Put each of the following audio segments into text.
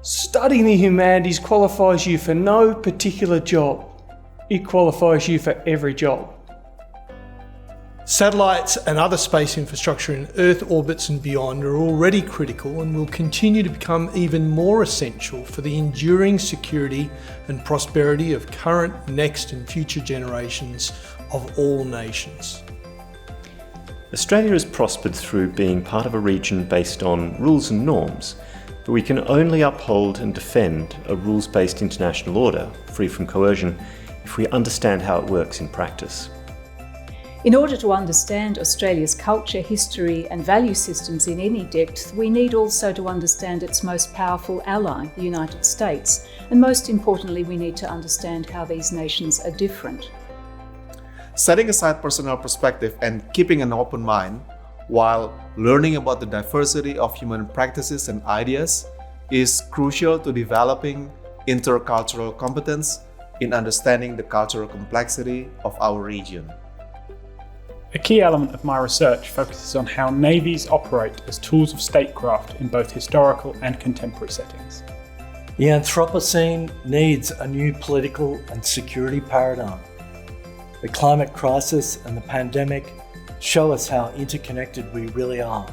Studying the humanities qualifies you for no particular job. It qualifies you for every job. Satellites and other space infrastructure in Earth orbits and beyond are already critical and will continue to become even more essential for the enduring security and prosperity of current, next and future generations of all nations. Australia has prospered through being part of a region based on rules and norms, but we can only uphold and defend a rules-based international order, free from coercion, if we understand how it works in practice. In order to understand Australia's culture, history and value systems in any depth, we need also to understand its most powerful ally, the United States, and most importantly, we need to understand how these nations are different. Setting aside personal perspective and keeping an open mind while learning about the diversity of human practices and ideas is crucial to developing intercultural competence in understanding the cultural complexity of our region. A key element of my research focuses on how navies operate as tools of statecraft in both historical and contemporary settings. The Anthropocene needs a new political and security paradigm. The climate crisis and the pandemic show us how interconnected we really are.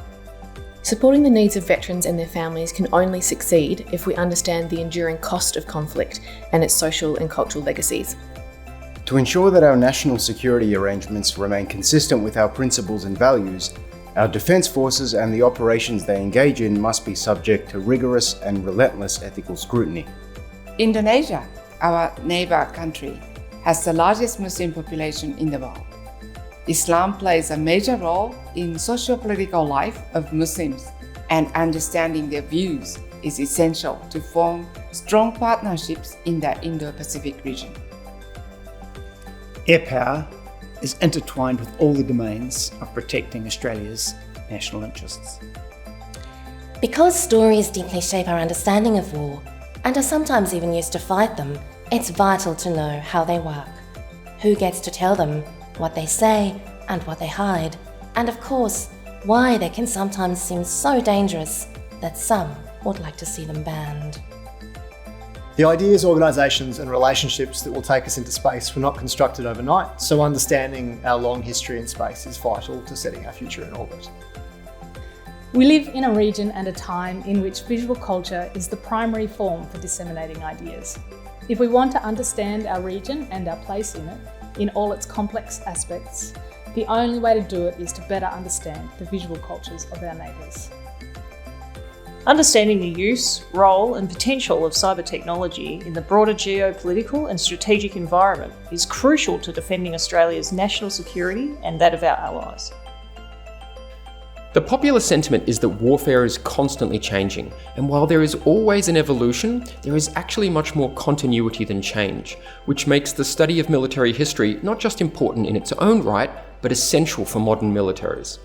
Supporting the needs of veterans and their families can only succeed if we understand the enduring cost of conflict and its social and cultural legacies. To ensure that our national security arrangements remain consistent with our principles and values, our defence forces and the operations they engage in must be subject to rigorous and relentless ethical scrutiny. Indonesia, our neighbour country, has the largest Muslim population in the world. Islam plays a major role in socio-political life of Muslims, and understanding their views is essential to form strong partnerships in the Indo-Pacific region. Air power is intertwined with all the domains of protecting Australia's national interests. Because stories deeply shape our understanding of war and are sometimes even used to fight them, it's vital to know how they work, who gets to tell them, what they say and what they hide, and of course, why they can sometimes seem so dangerous that some would like to see them banned. The ideas, organisations and relationships that will take us into space were not constructed overnight, so understanding our long history in space is vital to setting our future in orbit. We live in a region and a time in which visual culture is the primary form for disseminating ideas. If we want to understand our region and our place in it, in all its complex aspects, the only way to do it is to better understand the visual cultures of our neighbours. Understanding the use, role and potential of cyber technology in the broader geopolitical and strategic environment is crucial to defending Australia's national security and that of our allies. The popular sentiment is that warfare is constantly changing, and while there is always an evolution, there is actually much more continuity than change, which makes the study of military history not just important in its own right, but essential for modern militaries.